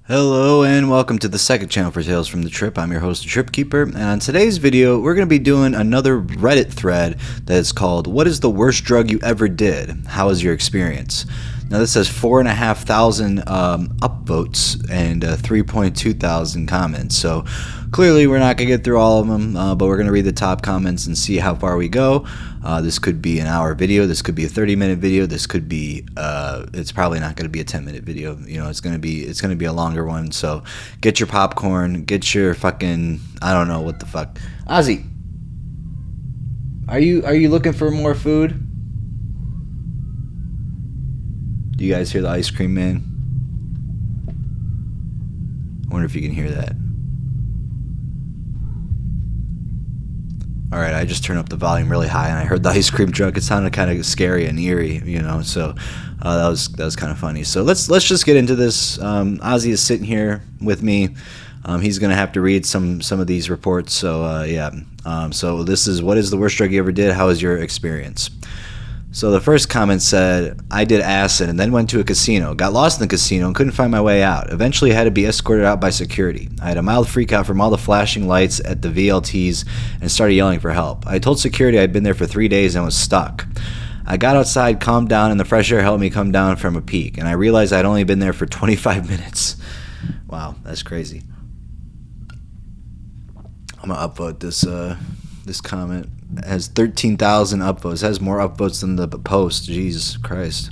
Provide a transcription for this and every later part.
Hello and welcome to the second channel for Tales from the Trip. I'm your host, the Trip Keeper, and on today's video, we're going to be doing another Reddit thread that is called, "What is the worst drug you ever did? How was your experience?" Now this has 4,500 upvotes and 3.2 thousand comments, so clearly we're not going to get through all of them, but we're going to read the top comments and see how far we go. This could be an hour video, this could be a 30-minute video, this could be, it's probably not going to be a 10-minute video, you know, it's going to be a longer one, so get your popcorn, get your fucking, I don't know what the fuck. Ozzy, are you looking for more food? Do you guys hear the ice cream man? I wonder if you can hear that. Alright, I just turned up the volume really high and I heard the ice cream truck. It sounded kind of scary and eerie, you know, so that was kind of funny. So let's just get into this. Ozzy is sitting here with me. He's going to have to read some of these reports, so yeah. So this is, what is the worst drug you ever did? How was your experience? So the first comment said, "I did acid and then went to a casino, got lost in the casino and couldn't find my way out. Eventually had to be escorted out by security. I had a mild freak out from all the flashing lights at the VLTs and started yelling for help. I told security I'd been there for 3 days and was stuck. I got outside, calmed down, and the fresh air helped me come down from a peak, and I realized I'd only been there for 25 minutes. Wow, that's crazy. I'm going to upvote this comment. It has 13,000 upvotes. It has more upvotes than the post. Jesus Christ.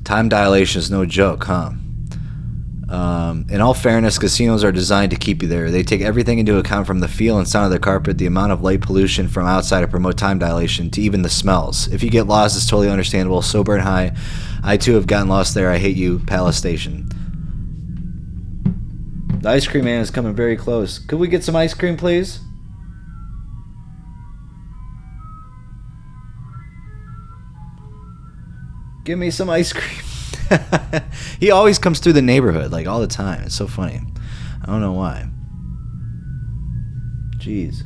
Time dilation is no joke, huh? In all fairness, casinos are designed to keep you there. They take everything into account, from the feel and sound of the carpet, the amount of light pollution from outside to promote time dilation, to even the smells. If you get lost, it's totally understandable. Sober and high. I too have gotten lost there. I hate you, Palace Station." The ice cream man is coming very close. Could we get some ice cream, please? Give me some ice cream. He always comes through the neighborhood, like, all the time. It's so funny. I don't know why. Jeez.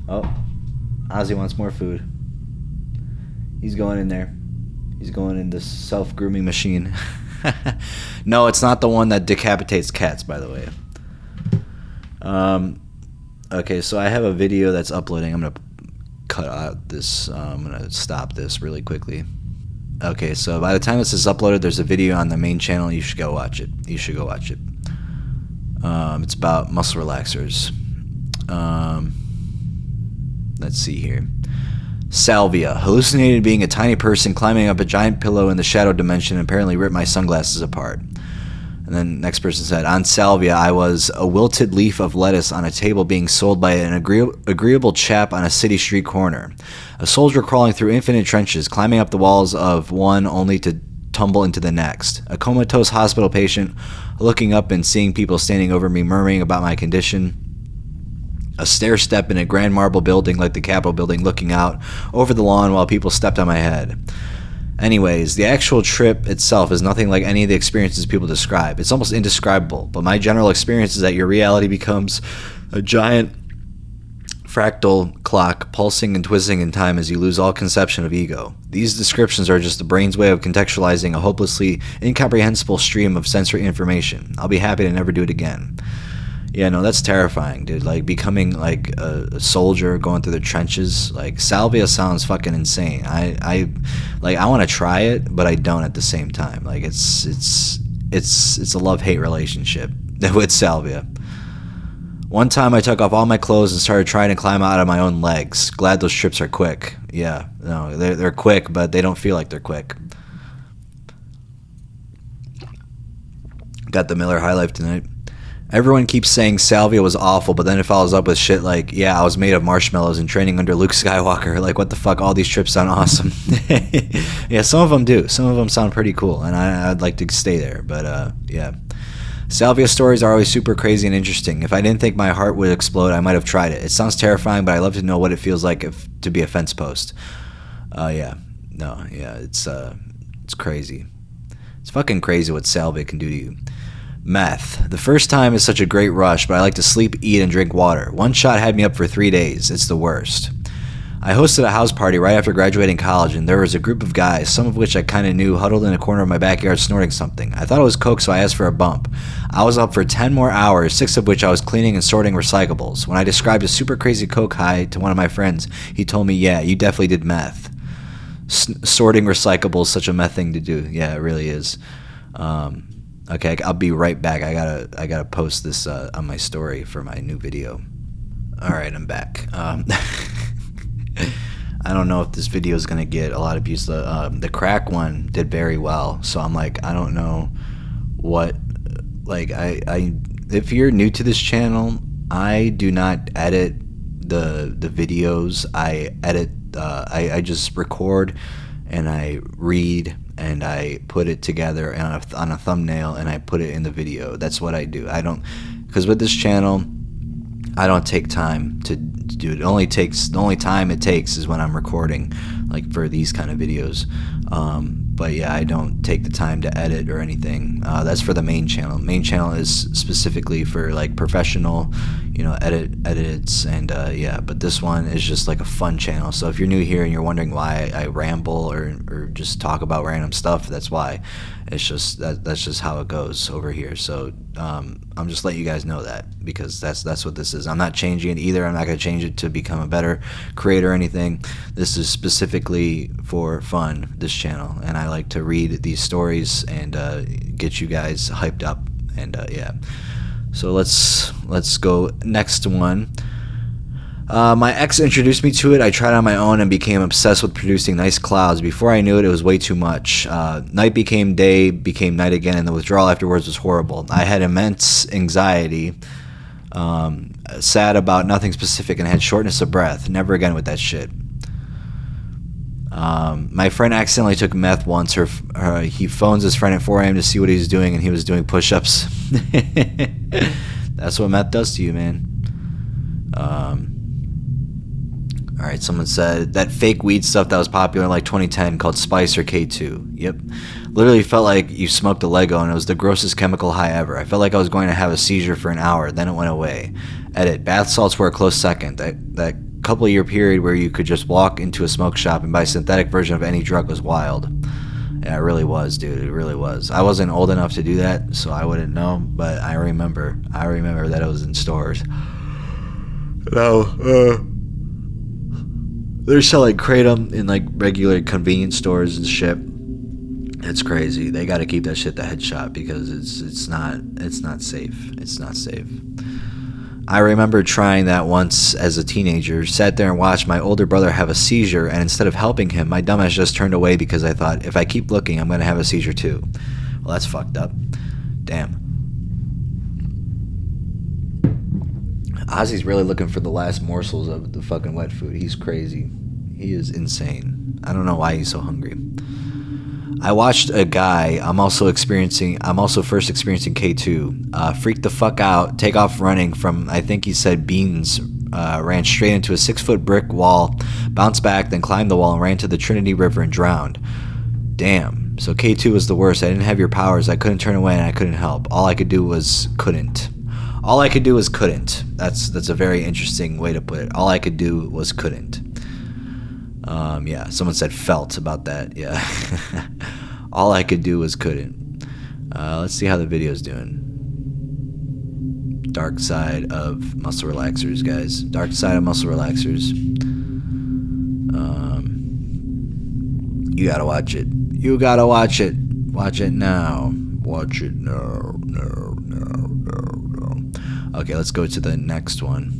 Oh, Ozzy wants more food. He's going in there. He's going in this self-grooming machine. No, it's not the one that decapitates cats, by the way. Okay, so I have a video that's uploading. I'm going to cut out this. I'm going to stop this really quickly. Okay, so by the time this is uploaded, there's a video on the main channel. You should go watch it. It's about muscle relaxers. Let's see here. Salvia. Hallucinated being a tiny person climbing up a giant pillow in the shadow dimension and apparently ripped my sunglasses apart. And then next person said, "On Salvia, I was a wilted leaf of lettuce on a table being sold by an agreeable chap on a city street corner. A soldier crawling through infinite trenches, climbing up the walls of one only to tumble into the next. A comatose hospital patient looking up and seeing people standing over me murmuring about my condition. A stair step in a grand marble building like the Capitol building, looking out over the lawn while people stepped on my head. Anyways, the actual trip itself is nothing like any of the experiences people describe. It's almost indescribable, but my general experience is that your reality becomes a giant fractal clock pulsing and twisting in time as you lose all conception of ego. These descriptions are just the brain's way of contextualizing a hopelessly incomprehensible stream of sensory information. I'll be happy to never do it again." Yeah, no, that's terrifying, dude. Like, becoming like a soldier, going through the trenches. Like, Salvia sounds fucking insane. I want to try it, but I don't at the same time. Like, it's a love-hate relationship with Salvia. "One time I took off all my clothes and started trying to climb out of my own legs. Glad those trips are quick." Yeah, no, they're quick, but they don't feel like they're quick. Got the Miller High Life tonight. "Everyone keeps saying Salvia was awful, but then it follows up with shit like, yeah, I was made of marshmallows and training under Luke Skywalker. Like, what the fuck? All these trips sound awesome." Yeah, some of them do. Some of them sound pretty cool, and I'd like to stay there. But, yeah. "Salvia stories are always super crazy and interesting. If I didn't think my heart would explode, I might have tried it. It sounds terrifying, but I love to know what it feels like to be a fence post." Yeah. No, yeah, it's crazy. It's fucking crazy what Salvia can do to you. "Meth. The first time is such a great rush, but I like to sleep, eat, and drink water. One shot had me up for 3 days. It's the worst. I hosted a house party right after graduating college, and there was a group of guys, some of which I kind of knew, huddled in a corner of my backyard snorting something. I thought it was coke, so I asked for a bump. I was up for 10 more hours, 6 of which I was cleaning and sorting recyclables. When I described a super crazy coke high to one of my friends, he told me, yeah, you definitely did meth. Sorting recyclables, such a meth thing to do. Yeah, it really is. Okay, I'll be right back. I gotta post this on my story for my new video. All right, I'm back. I don't know if this video is gonna get a lot of views. The crack one did very well, so I'm like, I don't know what. Like, I if you're new to this channel, I do not edit the videos. I edit. I just record, and I read, and I put it together on a thumbnail, and I put it in the video. That's what I do. I don't, because with this channel, I don't take time to do it. The only time it takes is when I'm recording, like for these kind of videos. But yeah, I don't take the time to edit or anything. That's for the main channel. Main channel is specifically for like professional, edits, and yeah. But this one is just like a fun channel. So if you're new here and you're wondering why I ramble or just talk about random stuff, that's why. It's just that's just how it goes over here. So I'm just letting you guys know that, because that's what this is. I'm not changing it either. I'm not going to change it to become a better creator or anything. This is specifically for fun, this channel, and I like to read these stories and get you guys hyped up, and yeah. So let's go next one. My ex introduced me to it. I tried on my own and became obsessed with producing nice clouds. Before I knew it, it was way too much. Night became day, became night again, and the withdrawal afterwards was horrible. I had immense anxiety, sad about nothing specific, and had shortness of breath. Never again with that shit. My friend accidentally took meth once. He phones his friend at 4 a.m. to see what he was doing, and he was doing push-ups. That's what meth does to you, man. Alright, someone said that fake weed stuff that was popular in like 2010 called Spice or K2. Yep. Literally felt like you smoked a Lego, and it was the grossest chemical high ever. I felt like I was going to have a seizure for an hour, then it went away. Edit. Bath salts were a close second. That couple year period where you could just walk into a smoke shop and buy a synthetic version of any drug was wild. Yeah, it really was, dude. It really was. I wasn't old enough to do that, so I wouldn't know, but I remember that it was in stores. Now, they're selling kratom in like regular convenience stores and shit. It's crazy. They got to keep that shit the head shop, because it's not safe. It's not safe. I remember trying that once as a teenager. Sat there and watched my older brother have a seizure, and instead of helping him, my dumbass just turned away because I thought, if I keep looking, I'm gonna have a seizure too. Well, that's fucked up. Damn. Ozzy's really looking for the last morsels of the fucking wet food. He's crazy. He is insane. I don't know why he's so hungry. I watched a guy, I'm also first experiencing K2, freak the fuck out, take off running from, I think he said beans, ran straight into a 6-foot brick wall, bounced back, then climbed the wall and ran to the Trinity River and drowned. Damn. So K2 was the worst. I didn't have your powers. I couldn't turn away, and I couldn't help. All I could do was couldn't. That's a very interesting way to put it. All I could do was couldn't. Yeah, someone said felt about that. Yeah. All I could do was couldn't. Let's see how the video's doing. Dark side of muscle relaxers, guys. Dark side of muscle relaxers. You gotta watch it. You gotta watch it. Watch it now. Watch it now. No. Okay, let's go to the next one.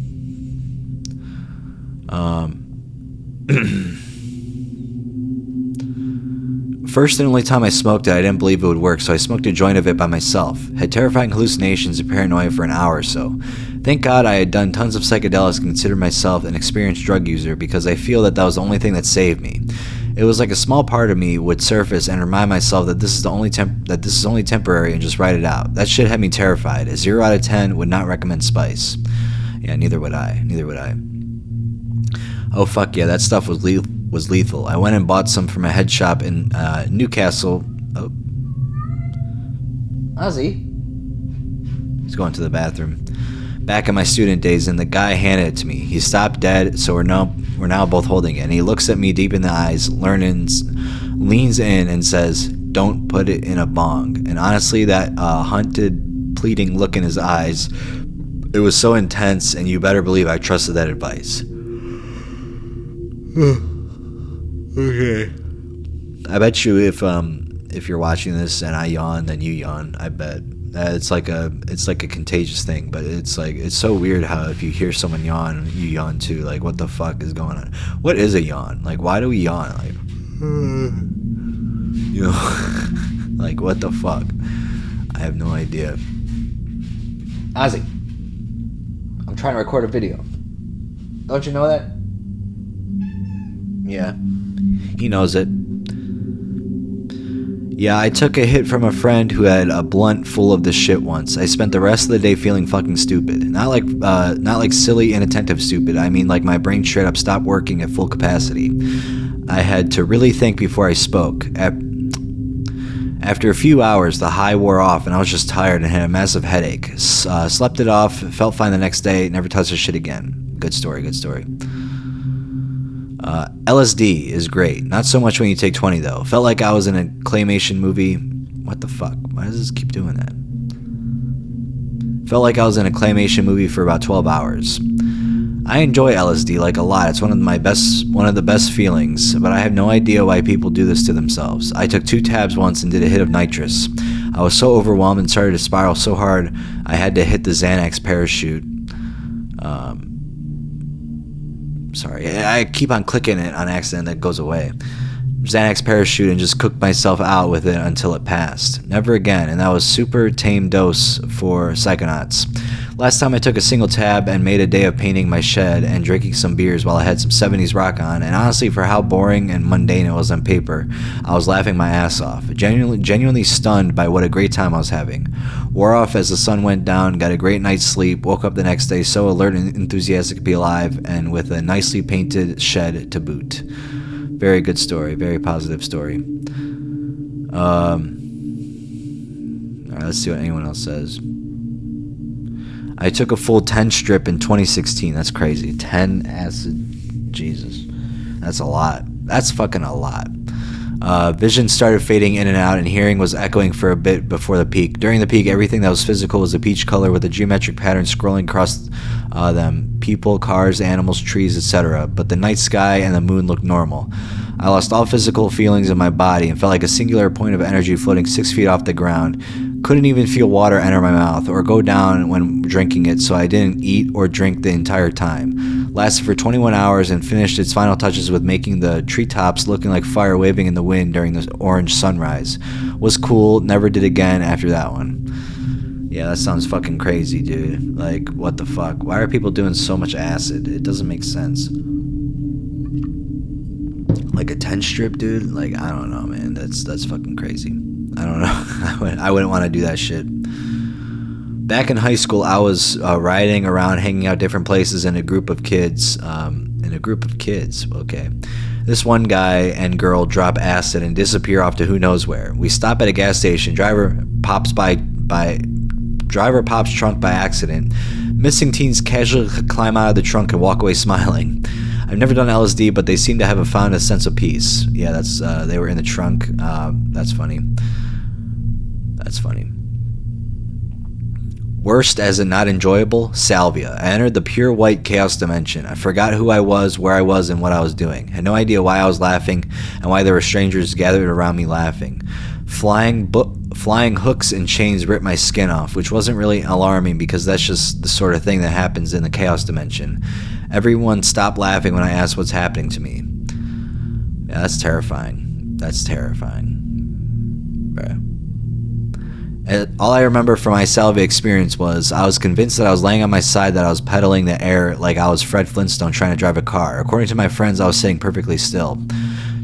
First and only time I smoked it, I didn't believe it would work, so I smoked a joint of it by myself. Had terrifying hallucinations and paranoia for an hour or so. Thank God I had done tons of psychedelics and considered myself an experienced drug user, because I feel that was the only thing that saved me. It was like a small part of me would surface and remind myself that this is only temporary, and just write it out. That shit had me terrified. A 0 out of 10 would not recommend Spice. Yeah, neither would I. Oh fuck yeah, that stuff was lethal. I went and bought some from a head shop in Newcastle. Oh. Ozzy. He's going to the bathroom. back in my student days, and the guy handed it to me. He stopped dead, so we're now both holding it. And he looks at me deep in the eyes, leans in, and says, "Don't put it in a bong." And honestly, that hunted, pleading look in his eyes, it was so intense, and you better believe I trusted that advice. Okay. I bet you if you're watching this and I yawn, then you yawn. I bet it's like a contagious thing. But it's so weird how if you hear someone yawn, you yawn too. Like, what the fuck is going on? What is a yawn? Like, why do we yawn? Like, you know, like, what the fuck? I have no idea. Ozzy, I'm trying to record a video. Don't you know that? Yeah, he knows it. Yeah, I took a hit from a friend who had a blunt full of the shit once. I spent the rest of the day feeling fucking stupid. Not like silly, inattentive stupid. I mean, like my brain straight up stopped working at full capacity. I had to really think before I spoke. After a few hours, the high wore off, and I was just tired and had a massive headache. Slept it off, felt fine the next day, never touched the shit again. Good story. LSD is great. Not so much when you take 20, though. Felt like I was in a claymation movie. What the fuck? Why does this keep doing that? Felt like I was in a claymation movie for about 12 hours. I enjoy LSD like a lot. It's one of the best feelings, but I have no idea why people do this to themselves. I took 2 tabs once and did a hit of nitrous. I was so overwhelmed and started to spiral so hard I had to hit the Xanax parachute. Sorry, I keep on clicking it on accident, that goes away. Xanax parachute and just cooked myself out with it until it passed. Never again, and that was super tame dose for psychonauts. Last time I took a single tab and made a day of painting my shed and drinking some beers while I had some 70s rock on, and honestly, for how boring and mundane it was on paper, I was laughing my ass off. Genuinely stunned by what a great time I was having. Wore off as the sun went down, got a great night's sleep, woke up the next day so alert and enthusiastic to be alive, and with a nicely painted shed to boot. Very good story, very positive story. Alright, let's see what anyone else says. I took a full 10 strip in 2016. That's crazy. 10 acid. Jesus. That's a lot. That's fucking a lot. Vision started fading in and out, and hearing was echoing for a bit before the peak. During the peak, everything that was physical was a peach color with a geometric pattern scrolling across them. People, cars, animals, trees, etc. But the night sky and the moon looked normal. I lost all physical feelings in my body and felt like a singular point of energy floating 6 feet off the ground. Couldn't even feel water enter my mouth or go down when drinking it, so I didn't eat or drink the entire time. Lasted for 21 hours and finished its final touches with making the treetops looking like fire waving in the wind during the orange sunrise. Was cool, never did again after that one. Yeah, that sounds fucking crazy, dude. Like, what the fuck? Why are people doing so much acid? It doesn't make sense. Like a 10 strip, dude? Like, I don't know, man. That's fucking crazy. I don't know. I wouldn't want to do that shit. Back in high school, I was riding around, hanging out different places in a group of kids. Okay. This one guy and girl drop acid and disappear off to who knows where. We stop at a gas station. Driver pops trunk by accident. Missing teens casually climb out of the trunk and walk away smiling. I've never done LSD, but they seem to have found a sense of peace. Yeah, that's they were in the trunk. That's funny. Worst as in not enjoyable, Salvia. I entered the pure white chaos dimension. I forgot who I was, where I was, and what I was doing. Had no idea why I was laughing and why there were strangers gathered around me laughing. Flying hooks and chains ripped my skin off, which wasn't really alarming because that's just the sort of thing that happens in the chaos dimension. Everyone stopped laughing when I asked what's happening to me. Yeah, that's terrifying. Bruh. All I remember from my Salvia experience was I was convinced that I was laying on my side, that I was pedaling the air like I was Fred Flintstone trying to drive a car. According to my friends, I was sitting perfectly still.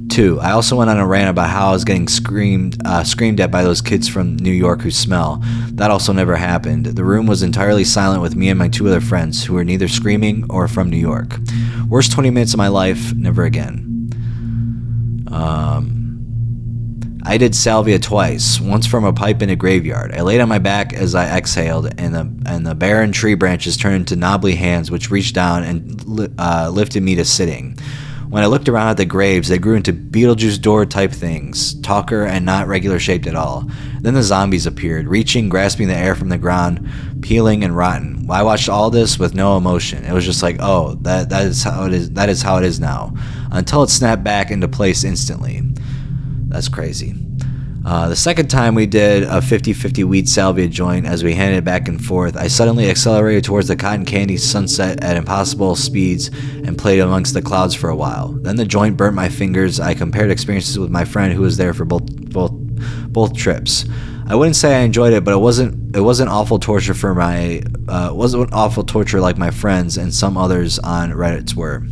2. I also went on a rant about how I was getting screamed at by those kids from New York who smell. That also never happened. The room was entirely silent with me and my 2 other friends who were neither screaming or from New York. Worst 20 minutes of my life, never again. I did salvia twice, once from a pipe in a graveyard. I laid on my back as I exhaled, and the barren tree branches turned into knobbly hands which reached down and lifted me to sitting. When I looked around at the graves, they grew into Beetlejuice door type things, talker and not regular shaped at all. Then the zombies appeared, reaching, grasping the air from the ground, peeling and rotten. I watched all this with no emotion. It was just like, oh, that is how it is. That is how it is now, until it snapped back into place instantly. That's crazy. The second time we did a 50-50 weed salvia joint as we handed it back and forth, I suddenly accelerated towards the cotton candy sunset at impossible speeds and played amongst the clouds for a while. Then the joint burnt my fingers. I compared experiences with my friend who was there for both trips. I wouldn't say I enjoyed it, but it wasn't awful torture wasn't awful torture like my friends and some others on Reddit's were.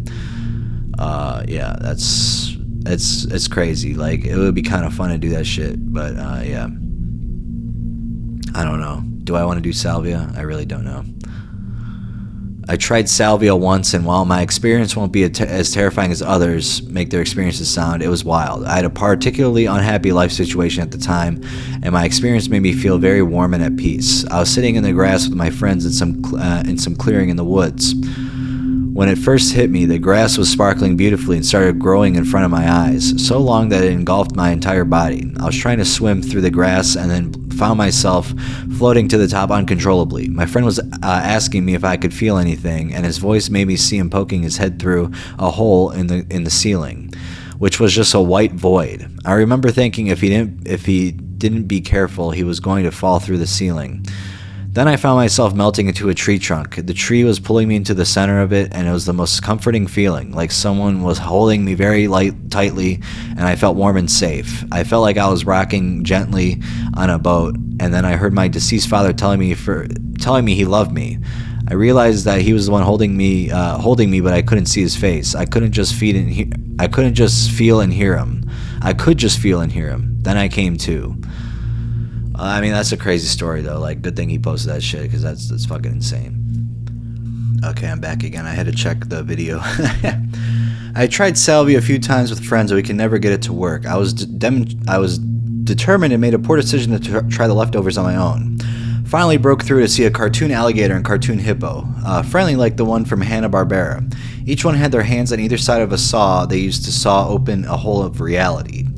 Yeah, it's crazy. Like, it would be kind of fun to do that shit, but yeah, I don't know. Do I want to do salvia? I really don't know. I tried salvia once, and while my experience won't be as terrifying as others make their experiences sound, it was wild. I had a particularly unhappy life situation at the time, and my experience made me feel very warm and at peace. I was sitting in the grass with my friends in some clearing in the woods. When it first hit me, the grass was sparkling beautifully and started growing in front of my eyes, so long that it engulfed my entire body. I was trying to swim through the grass and then found myself floating to the top uncontrollably. My friend was asking me if I could feel anything, and his voice made me see him poking his head through a hole in the ceiling, which was just a white void. I remember thinking if he didn't be careful, he was going to fall through the ceiling. Then I found myself melting into a tree trunk. The tree was pulling me into the center of it, and it was the most comforting feeling, like someone was holding me very tightly, and I felt warm and safe. I felt like I was rocking gently on a boat, and then I heard my deceased father telling me he loved me. I realized that he was the one holding me, but I couldn't see his face. I couldn't just feel and hear him. I could just feel and hear him. Then I came to. I mean, that's a crazy story, though. Like, good thing he posted that shit, because that's fucking insane. Okay, I'm back again. I had to check the video. I tried salvia a few times with friends, but we could never get it to work. I was determined and made a poor decision to try the leftovers on my own. Finally broke through to see a cartoon alligator and cartoon hippo, friendly like the one from Hanna-Barbera. Each one had their hands on either side of a saw they used to saw open a hole of reality.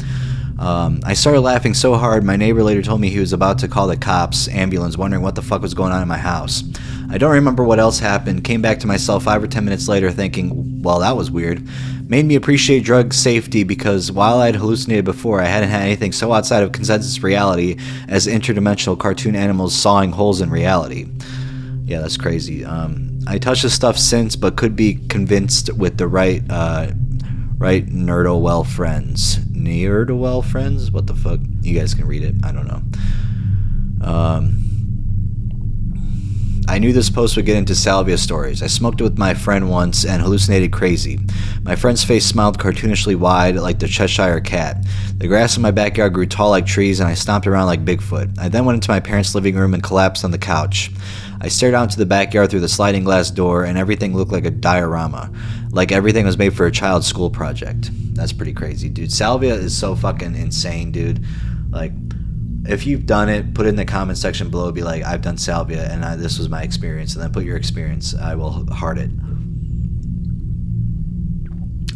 I started laughing so hard, my neighbor later told me he was about to call the ambulance, wondering what the fuck was going on in my house. I don't remember what else happened, came back to myself 5 or 10 minutes later thinking, well, that was weird. Made me appreciate drug safety because while I'd hallucinated before, I hadn't had anything so outside of consensus reality as interdimensional cartoon animals sawing holes in reality. Yeah, that's crazy. I touched this stuff since, but could be convinced with the right Nerdowell friends. Nerdowell friends? What the fuck? You guys can read it. I don't know. I knew this post would get into salvia stories. I smoked it with my friend once and hallucinated crazy. My friend's face smiled cartoonishly wide like the Cheshire Cat. The grass in my backyard grew tall like trees and I stomped around like Bigfoot. I then went into my parents' living room and collapsed on the couch. I stared out into the backyard through the sliding glass door and everything looked like a diorama. Like everything was made for a child's school project. That's pretty crazy, dude. Salvia is so fucking insane, dude. Like, if you've done it, put it in the comment section below. Be like, I've done salvia and this was my experience. And then put your experience. I will heart it.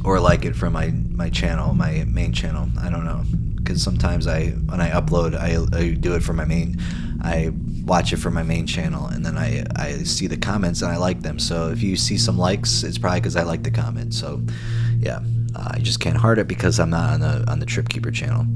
Or like it from my channel, my main channel. I don't know. Because sometimes when I upload, I do it for my main. I watch it from my main channel and then I see the comments and I like them. So if you see some likes, it's probably because I like the comment. So yeah, I just can't heart it because I'm not on the Trip Keeper channel.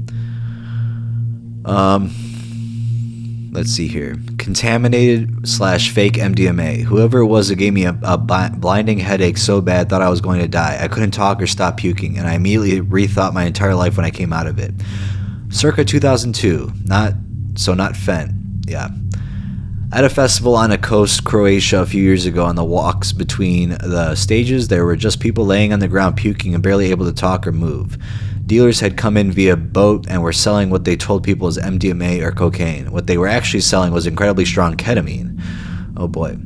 Let's see here. Contaminated / fake MDMA. Whoever it was that gave me a blinding headache so bad thought I was going to die. I couldn't talk or stop puking, and I immediately rethought my entire life when I came out of it. Circa 2002. Not Fent. Yeah. At a festival on a coast, Croatia, a few years ago, on the walks between the stages, there were just people laying on the ground puking and barely able to talk or move. Dealers had come in via boat and were selling what they told people was MDMA or cocaine. What they were actually selling was incredibly strong ketamine. Oh boy.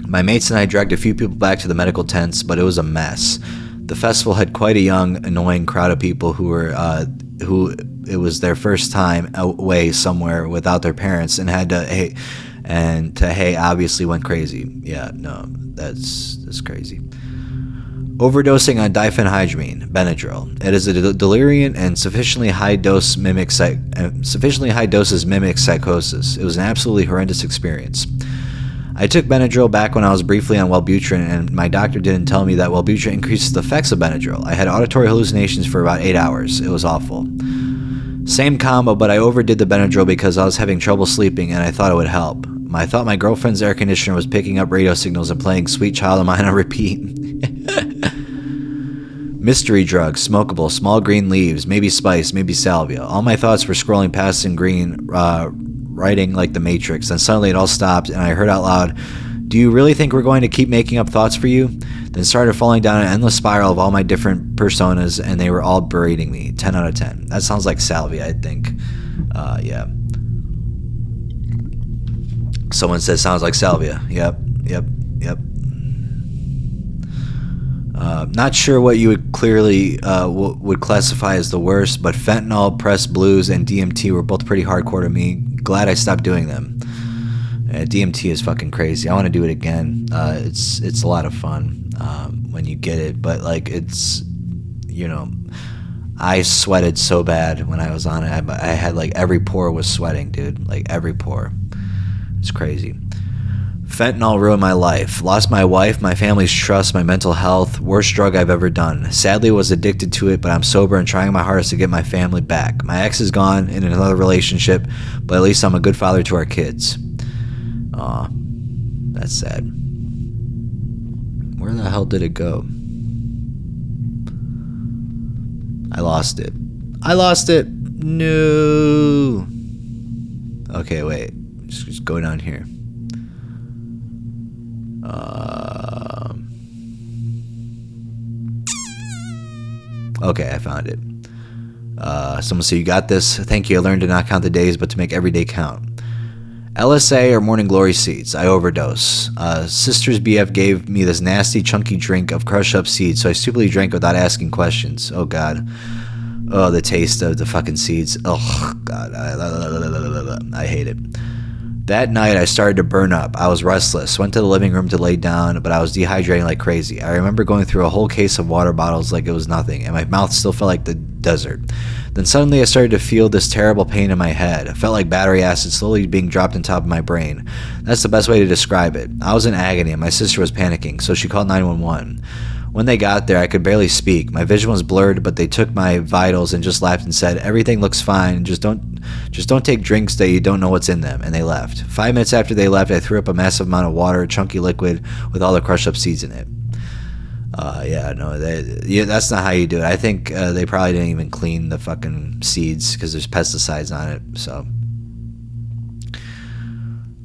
My mates and I dragged a few people back to the medical tents, but it was a mess. The festival had quite a young, annoying crowd of people who it was their first time away somewhere without their parents and had to obviously went crazy. Yeah, no, that's crazy. Overdosing on diphenhydramine, Benadryl. It is a delirium and sufficiently high doses mimic psychosis. It was an absolutely horrendous experience. I took Benadryl back when I was briefly on Wellbutrin, and my doctor didn't tell me that Wellbutrin increases the effects of Benadryl. I had auditory hallucinations for about 8 hours. It was awful. Same combo, but I overdid the Benadryl because I was having trouble sleeping and I thought it would help. I thought my girlfriend's air conditioner was picking up radio signals and playing Sweet Child of Mine on repeat. Mystery drug, smokable, small green leaves, maybe spice, maybe salvia. All my thoughts were scrolling past in green, writing like the Matrix. Then suddenly it all stopped and I heard out loud, "Do you really think we're going to keep making up thoughts for you?" Then started falling down an endless spiral of all my different personas, and they were all berating me. 10 out of 10. That sounds like Salvia, I think. Yeah. Someone says sounds like Salvia. Yep. Not sure what you would clearly would classify as the worst, but fentanyl, press blues, and DMT were both pretty hardcore to me. Glad I stopped doing them. DMT is fucking crazy. I want to do it again. It's a lot of fun when you get it, but like it's, you know, I sweated so bad when I was on it. I had like every pore was sweating, dude. Like every pore. It's crazy. Fentanyl ruined my life. Lost my wife, my family's trust, my mental health. Worst drug I've ever done. Sadly, was addicted to it, but I'm sober and trying my hardest to get my family back. My ex is gone in another relationship, but at least I'm a good father to our kids. Aw, that's sad. Where the hell did it go? I lost it. No. Okay, wait. Just go down here. Okay, I found it. Someone said, "You got this. Thank you. I learned to not count the days, but to make every day count." LSA or Morning Glory seeds. I overdose. Sister's BF gave me this nasty, chunky drink of crushed up seeds, so I stupidly drank without asking questions. Oh, God. Oh, the taste of the fucking seeds. Oh, God. I hate it. That night, I started to burn up. I was restless. Went to the living room to lay down, but I was dehydrating like crazy. I remember going through a whole case of water bottles like it was nothing, and my mouth still felt like the desert. Then suddenly, I started to feel this terrible pain in my head. It felt like battery acid slowly being dropped on top of my brain. That's the best way to describe it. I was in agony, and my sister was panicking, so she called 911. When they got there, I could barely speak. My vision was blurred, but they took my vitals and just laughed and said, "Everything looks fine. Just don't take drinks that you don't know what's in them." And they left. 5 minutes after they left, I threw up a massive amount of water, chunky liquid, with all the crushed up seeds in it. That's not how you do it. I think they probably didn't even clean the fucking seeds because there's pesticides on it. So,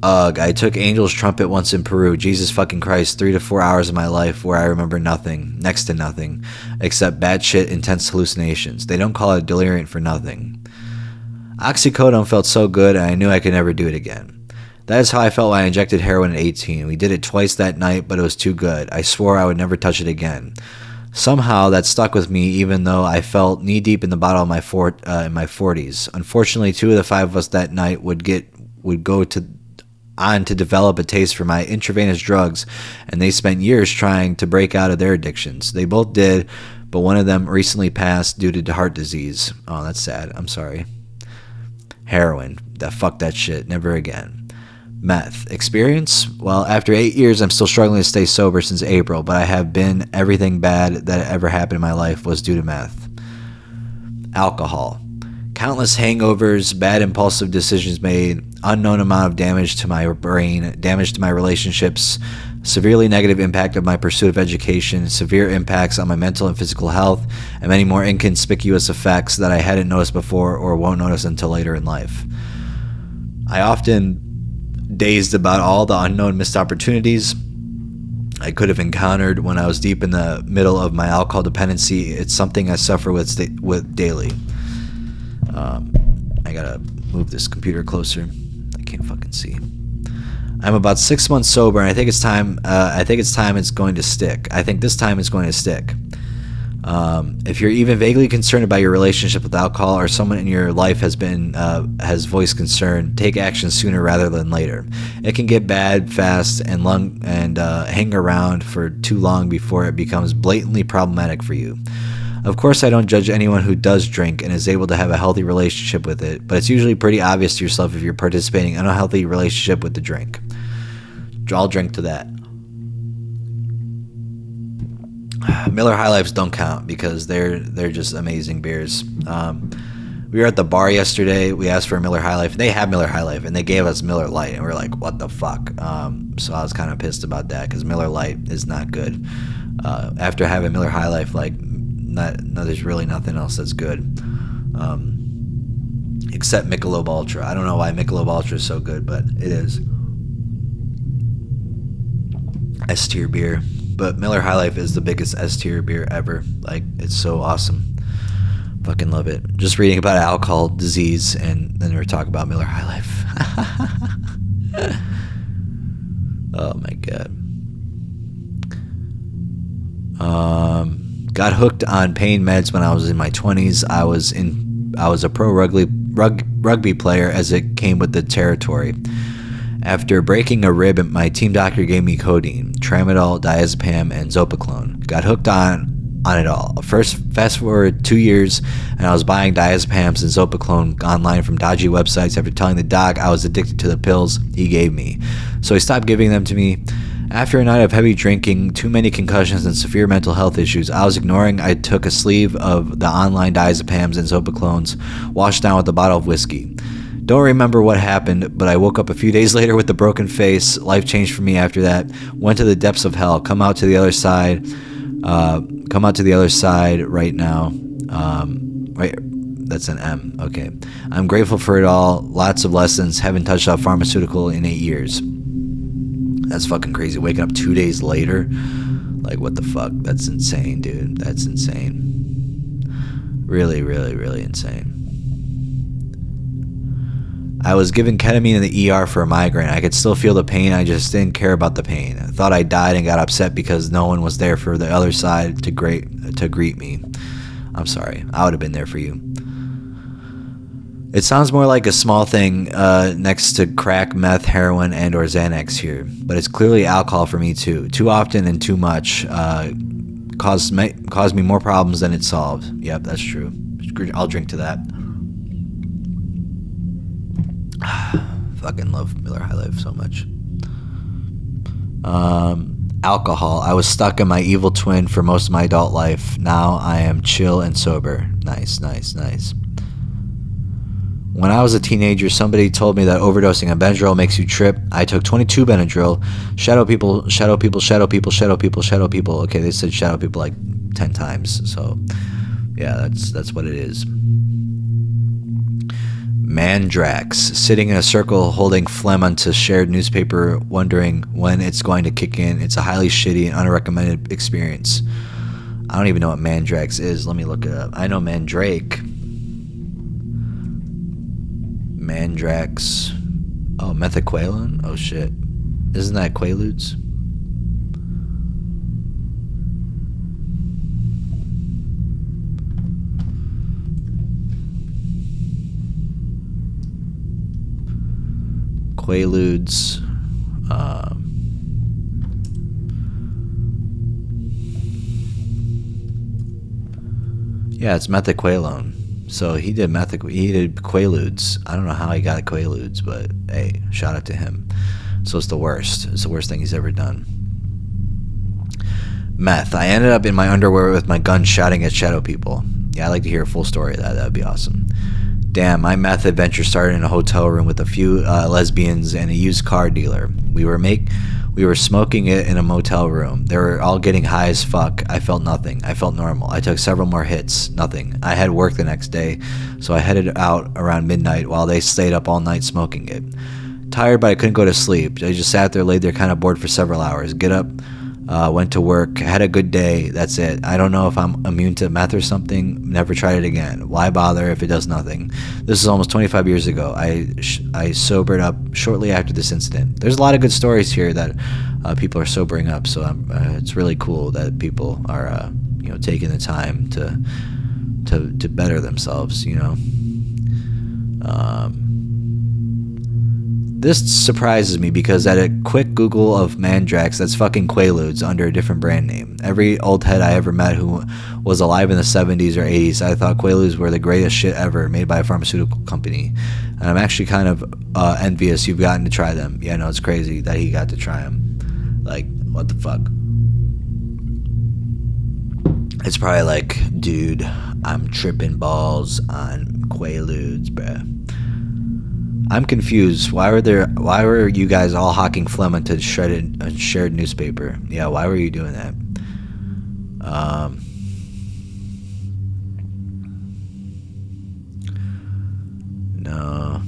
I took Angel's Trumpet once in Peru. Jesus fucking Christ, 3 to 4 hours of my life where I remember nothing, next to nothing, except batshit intense hallucinations. They don't call it delirium for nothing. Oxycodone felt so good, and I knew I could never do it again. That is how I felt when I injected heroin at 18. We did it twice that night, but it was too good. I swore I would never touch it again. Somehow that stuck with me, even though I felt knee-deep in the bottle in my 40s. Unfortunately, 2 of the 5 of us that night would go on to develop a taste for my intravenous drugs, and they spent years trying to break out of their addictions. They both did, but one of them recently passed due to heart disease. Oh, that's sad. I'm sorry. Heroin. Fuck that shit. Never again. Meth. Experience? Well, after 8 years, I'm still struggling to stay sober since April, but I have been everything bad that ever happened in my life was due to meth. Alcohol. Countless hangovers, bad impulsive decisions made, unknown amount of damage to my brain, damage to my relationships, severely negative impact of my pursuit of education, severe impacts on my mental and physical health, and many more inconspicuous effects that I hadn't noticed before or won't notice until later in life. I often dazed about all the unknown missed opportunities I could have encountered when I was deep in the middle of my alcohol dependency. It's something I suffer with daily. I gotta move this computer closer. I can't fucking see. I'm about 6 months sober, and I think it's time. It's going to stick. I think this time it's going to stick. If you're even vaguely concerned about your relationship with alcohol, or someone in your life has voiced concern, take action sooner rather than later. It can get bad fast and hang around for too long before it becomes blatantly problematic for you. Of course, I don't judge anyone who does drink and is able to have a healthy relationship with it, but it's usually pretty obvious to yourself if you're participating in a healthy relationship with the drink. I'll drink to that. Miller High Lifes don't count because they're just amazing beers. We were at the bar yesterday. We asked for a Miller High Life. They have Miller High Life, and they gave us Miller Lite, and we were like, what the fuck? So I was kind of pissed about that because Miller Lite is not good. After having Miller High Life, there's really nothing else that's good, except Michelob Ultra. I don't know why Michelob Ultra is so good, but it is. S-tier beer. But Miller High Life is the biggest S-tier beer ever. Like, it's so awesome. Fucking love it. Just reading about alcohol disease, and then we're talking about Miller High Life. Oh my god. Got hooked on pain meds when I was in my 20s. I was a pro rugby player, as it came with the territory. After breaking a rib, my team doctor gave me codeine, tramadol, diazepam, and zopiclone. Got hooked on it all. Fast forward 2 years, and I was buying diazepams and zopiclone online from dodgy websites after telling the doc I was addicted to the pills he gave me. So he stopped giving them to me. After a night of heavy drinking, too many concussions, and severe mental health issues, I was ignoring. I took a sleeve of the online diazepams and zopiclones, washed down with a bottle of whiskey. Don't remember what happened, but I woke up a few days later with a broken face. Life changed for me after that. Went to the depths of hell. Come out to the other side right now. Right, that's an M. Okay. I'm grateful for it all. Lots of lessons. Haven't touched a pharmaceutical in 8 years. That's fucking crazy. Waking up 2 days later. Like, what the fuck? That's insane, dude. That's insane. Really, really, really insane. I was given ketamine in the ER for a migraine. I could still feel the pain. I just didn't care about the pain. I thought I died and got upset because no one was there for the other side to greet me. I'm sorry. I would have been there for you. It sounds more like a small thing next to crack, meth, heroin, and or Xanax here. But it's clearly alcohol for me too. Too often and too much caused me more problems than it solved. Yep, that's true. I'll drink to that. Fucking love Miller High Life so much. Alcohol. I was stuck in my evil twin for most of my adult life. Now I am chill and sober. Nice, nice, nice. When I was a teenager, somebody told me that overdosing on Benadryl makes you trip. I took 22 Benadryl. Shadow people, shadow people, shadow people, shadow people, shadow people. Okay, they said shadow people like 10 times. So, yeah, that's what it is. Mandrax, sitting in a circle holding phlegm onto shared newspaper, wondering when it's going to kick in. It's a highly shitty and unrecommended experience. I don't even know what Mandrax is. Let me look it up. I know Mandrake. Mandrax. Oh, methaqualone? Oh shit. Isn't that Quaaludes? Quaaludes. Yeah, it's methaqualone. So he did Quaaludes. I don't know how he got Quaaludes, but hey, shout out to him. So it's the worst. It's the worst thing he's ever done. Meth. I ended up in my underwear with my gun shouting at shadow people. Yeah, I'd like to hear a full story of that. That'd be awesome. Damn, my meth adventure started in a hotel room with a few lesbians and a used car dealer. We were smoking it in a motel room. They were all getting high as fuck. I felt nothing. I felt normal. I took several more hits. Nothing. I had work the next day, so I headed out around midnight while they stayed up all night smoking it. Tired, but I couldn't go to sleep. I just sat there, laid there kind of bored for several hours. Get up, went to work, had a good day. That's it. I don't know if I'm immune to meth or something. Never tried it again. Why bother if it does nothing? This is almost 25 years ago. I sobered up shortly after this incident. There's a lot of good stories here that people are sobering up, so it's really cool that people are taking the time to better themselves, This surprises me because at a quick Google of Mandrax, that's fucking Quaaludes under a different brand name. Every old head I ever met who was alive in the 70s or 80s, I thought Quaaludes were the greatest shit ever made by a pharmaceutical company. And I'm actually kind of envious you've gotten to try them. Yeah, no, it's crazy that he got to try them. Like, what the fuck? It's probably like, dude, I'm tripping balls on Quaaludes, bruh. I'm confused. Why were you guys all hawking phlegm into shared newspaper? Yeah, why were you doing that? No.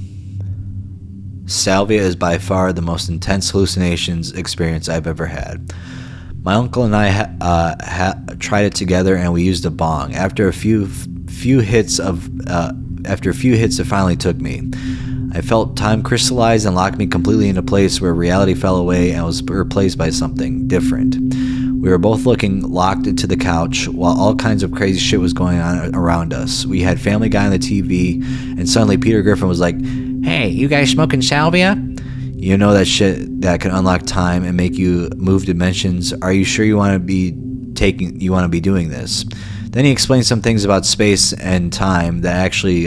Salvia is by far the most intense hallucinations experience I've ever had. My uncle and I tried it together, and we used a bong. After a few hits, it finally took me. I felt time crystallize and lock me completely into place where reality fell away and was replaced by something different. We were both looking locked into the couch while all kinds of crazy shit was going on around us. We had Family Guy on the TV, and suddenly Peter Griffin was like, "Hey, you guys smoking salvia? You know that shit that can unlock time and make you move dimensions. Are you sure you want to be doing this?" Then he explained some things about space and time that actually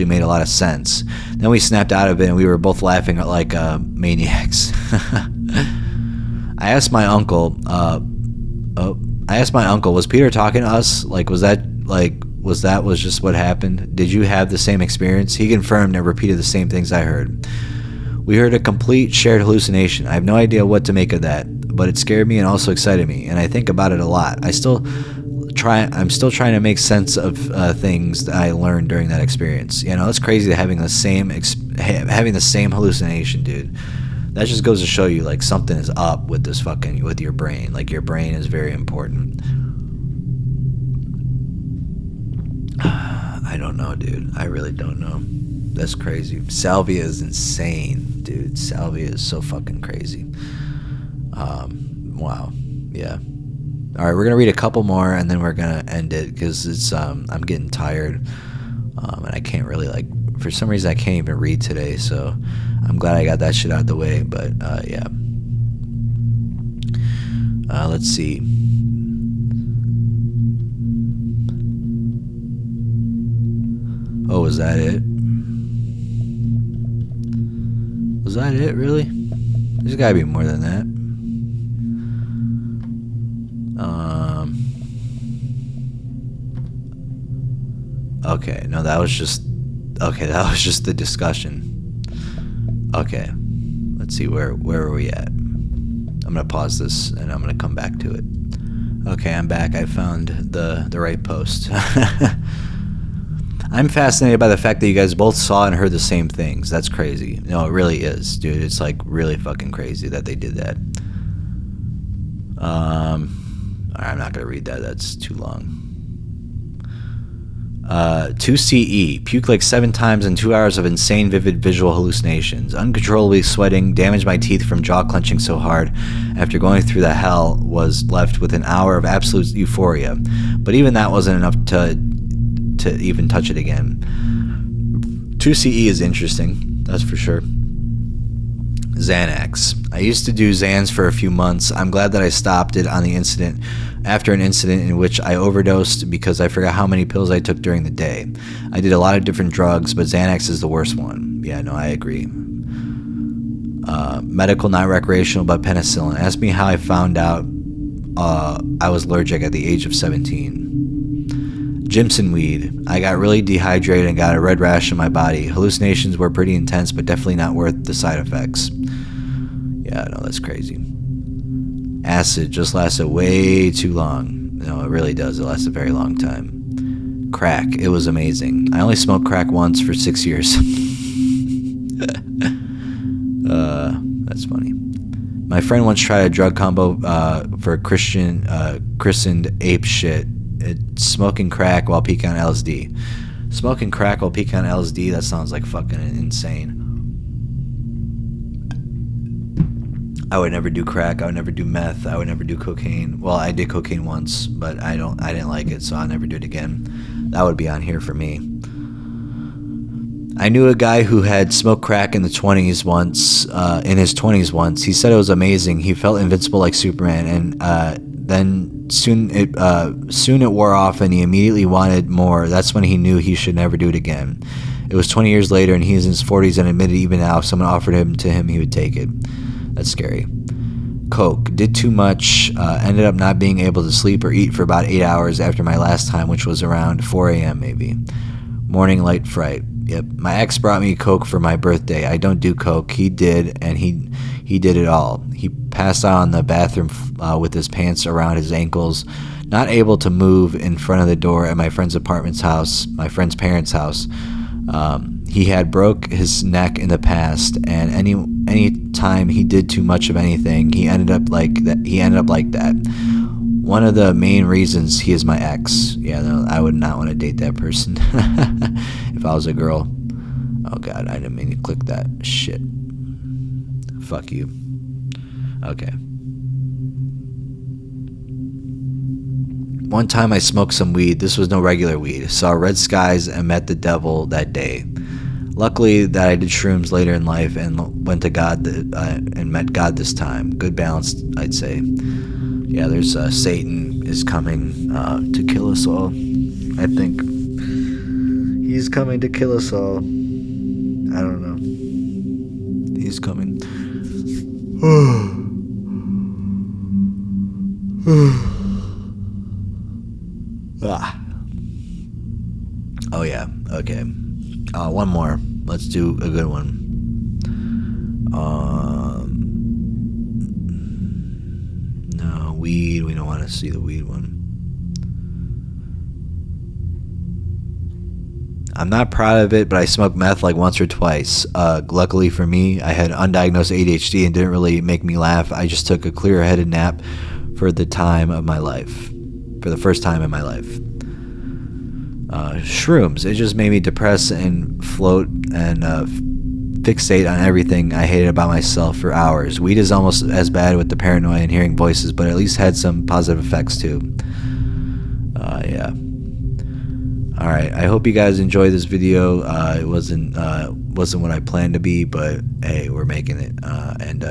made a lot of sense. Then we snapped out of it, and we were both laughing like maniacs. I asked my uncle, was Peter talking to us? Was that just what happened? Did you have the same experience? He confirmed and repeated the same things I heard. We heard a complete shared hallucination. I have no idea what to make of that, but it scared me and also excited me, and I think about it a lot. I'm still trying to make sense of things that I learned during that experience. It's crazy having the same hallucination, dude. That just goes to show you something is up with with your brain. Your brain is very important. I don't know, dude. I really don't know. That's crazy. Salvia is insane, dude. Salvia is so fucking crazy. Wow. Yeah. All right, we're gonna read a couple more and then we're gonna end it because it's I'm getting tired, and I can't really for some reason I can't even read today. So I'm glad I got that shit out of the way. But yeah. Let's see. Oh, was that it? Was that it, really? There's gotta be more than that. Okay, no, that was just the discussion. Okay, let's see, where are we at? I'm gonna pause this and I'm gonna come back to it. Okay, I'm back. I found the right post. I'm fascinated by the fact that you guys both saw and heard the same things. That's crazy. No, it really is, dude. It's really fucking crazy that they did that. I'm not gonna read that. That's too long. 2CE, puke 7 times in 2 hours of insane vivid visual hallucinations, uncontrollably sweating, damaged my teeth from jaw clenching so hard after going through the hell, was left with an hour of absolute euphoria, but even that wasn't enough to even touch it again. 2CE is interesting, that's for sure. Xanax. I used to do Xans for a few months. I'm glad that I stopped it after an incident in which I overdosed because I forgot how many pills I took during the day. I did a lot of different drugs, but Xanax is the worst one. Yeah, no, I agree. Medical, not recreational, but penicillin. Ask me how I found out I was allergic at the age of 17. Jimson weed. I got really dehydrated and got a red rash in my body. Hallucinations were pretty intense, but definitely not worth the side effects. Yeah, no, that's crazy. Acid just lasted way too long. No, it really does. It lasts a very long time. Crack. It was amazing. I only smoked crack once for 6 years. That's funny. My friend once tried a drug combo for christened ape shit. It's smoking crack while peaking on LSD. Smoking crack while peaking on LSD, that sounds like fucking insane. I would never do crack. I would never do meth. I would never do cocaine. Well, I did cocaine once, but I didn't like it, so I'll never do it again. That would be on here for me. I knew a guy who had smoked crack in the 20s once, in his 20s once. He said it was amazing. He felt invincible like Superman, and then soon it wore off, and he immediately wanted more. That's when he knew he should never do it again. It was 20 years later, and he was in his 40s, and admitted even now if someone offered him to him, he would take it. That's scary. Coke. Did too much. Ended up not being able to sleep or eat for about 8 hours after my last time, which was around 4 a.m. maybe. Morning light fright. Yep. My ex brought me Coke for my birthday. I don't do Coke. He did, and he did it all. He passed out in the bathroom with his pants around his ankles, not able to move in front of the door at my friend's my friend's parents' house. He had broke his neck in the past, and any time he did too much of anything, he ended up like that. One of the main reasons he is my ex. Yeah, no, I would not want to date that person if I was a girl. Oh God, I didn't mean to click that. Shit. Fuck you. Okay. One time I smoked some weed. This was no regular weed. Saw red skies and met the devil that day. Luckily that I did shrooms later in life and went to God and met God this time. Good balance, I'd say. Yeah, there's Satan is coming to kill us all. I think he's coming to kill us all. I don't know. He's coming. Oh yeah. Okay. One more. Let's do a good one. No, weed. We don't want to see the weed one. I'm not proud of it, but I smoked meth like once or twice. Luckily for me, I had undiagnosed ADHD and didn't really make me laugh. I just took a clear-headed nap for the time of my life. For the first time in my life. Shrooms. It just made me depressed and float and fixate on everything I hated about myself for hours. Weed is almost as bad with the paranoia and hearing voices, but at least had some positive effects too. Yeah. Alright, I hope you guys enjoyed this video. It wasn't what I planned to be, but hey, we're making it.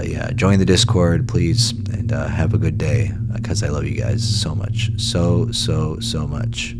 Yeah, join the Discord, please, and have a good day, because I love you guys so much. So much.